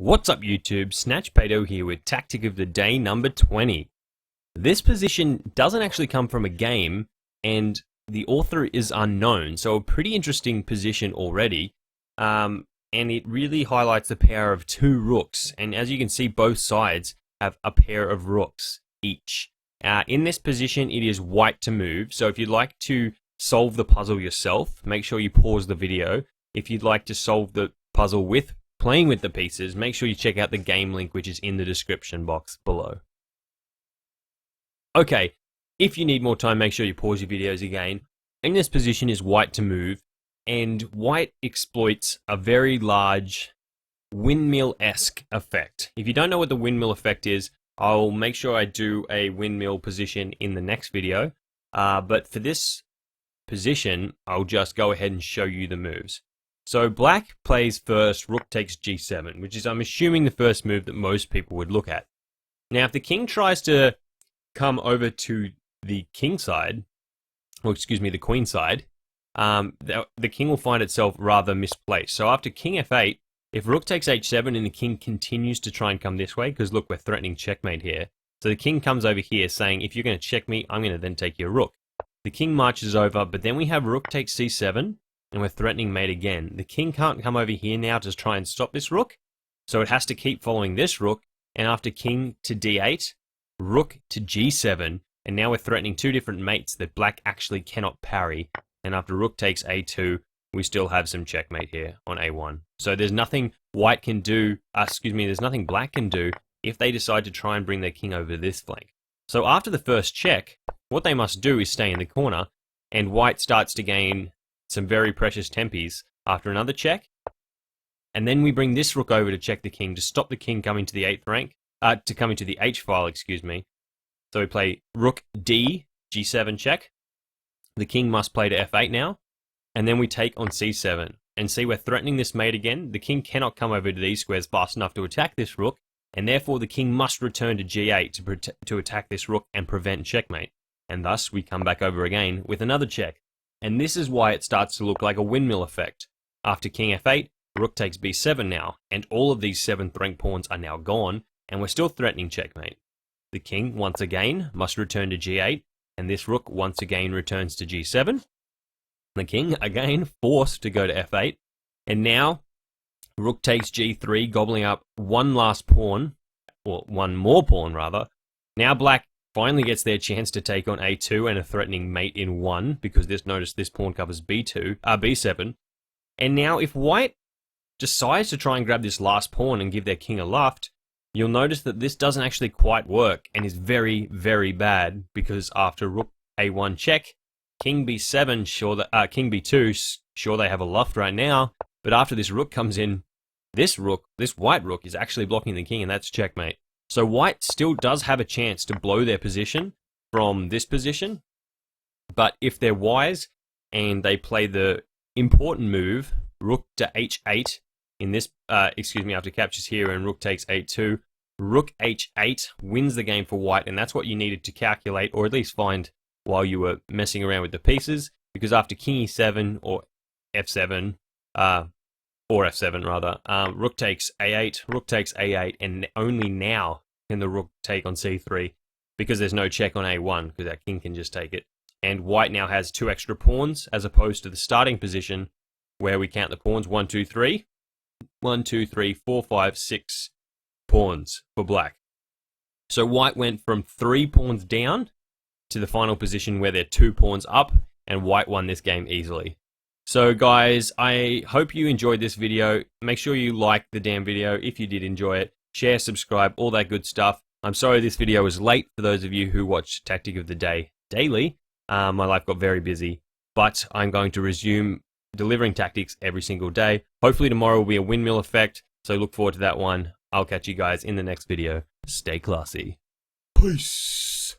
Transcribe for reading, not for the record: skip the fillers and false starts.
What's up YouTube, SnatchPaydo here with Tactic of the Day number 20. This position doesn't actually come from a game and the author is unknown, so a pretty interesting position already. And it really highlights the power of two rooks, and as you can see both sides have a pair of rooks each. In this position it is white to move, so if you'd like to solve the puzzle yourself, make sure you pause the video. If you'd like to solve the puzzle with playing with the pieces, make sure you check out the game link which is in the description box below. Okay, if you need more time, make sure you pause your videos again. In this position is white to move, and white exploits a very large windmill-esque effect. If you don't know what the windmill effect is, I'll make sure I do a windmill position in the next video, but for this position, I'll just go ahead and show you the moves. So black plays first, rook takes g7, which is, I'm assuming, the first move that most people would look at. Now, if the king tries to come over to the king side, or excuse me, the queen side, the king will find itself rather misplaced. So after king f8, if rook takes h7 and the king continues to try and come this way, because look, we're threatening checkmate here. So the king comes over here saying, if you're going to check me, I'm going to then take your rook. The king marches over, but then we have rook takes c7, and we're threatening mate again. The king can't come over here now to try and stop this rook, so it has to keep following this rook, and after king to d8, rook to g7, and now we're threatening two different mates that black actually cannot parry, and after rook takes a2, we still have some checkmate here on a1. So there's nothing white can do, there's nothing black can do if they decide to try and bring their king over this flank. So after the first check, what they must do is stay in the corner, and white starts to gain some very precious tempies after another check, and then we bring this rook over to check the king to stop the king coming to the 8th rank, to come into the h file, excuse me. So we play rook d, g7 check. The king must play to f8 now, and then we take on c7. And see, we're threatening this mate again. The king cannot come over to these squares fast enough to attack this rook, and therefore the king must return to g8 to attack this rook and prevent checkmate. And thus we come back over again with another check. And this is why it starts to look like a windmill effect. After king f8, rook takes b7 now, and all of these 7th rank pawns are now gone, and we're still threatening checkmate. The king, once again, must return to g8, and this rook once again returns to g7. The king, again, forced to go to f8, and now rook takes g3, gobbling up one last pawn, or one more pawn rather. Now black finally gets their chance to take on a2 and a threatening mate in 1, because notice this pawn covers b7. And now if white decides to try and grab this last pawn and give their king a luft, you'll notice that this doesn't actually quite work and is very, very bad, because after rook a1 check, king b7, king b2, sure they have a luft right now, but after this rook comes in, this white rook is actually blocking the king, and that's checkmate. So white still does have a chance to blow their position from this position, but if they're wise and they play the important move, rook to h8 in this, after captures here and rook takes a2, rook h8 wins the game for white, and that's what you needed to calculate, or at least find while you were messing around with the pieces, because after king e7 or f7, or f7 rather, rook takes a8, and only now can the rook take on c3, because there's no check on a1, because our king can just take it. And white now has 2 extra pawns, as opposed to the starting position, where we count the pawns, 1, 2, 3, 1, 2, 3, 4, 5, 6 pawns for black. So white went from 3 pawns down to the final position where they're 2 pawns up, and white won this game easily. So guys, I hope you enjoyed this video. Make sure you like the damn video if you did enjoy it. Share, subscribe, all that good stuff. I'm sorry this video was late for those of you who watch Tactic of the Day daily. My life got very busy, but I'm going to resume delivering tactics every single day. Hopefully tomorrow will be a windmill effect, so look forward to that one. I'll catch you guys in the next video. Stay classy. Peace.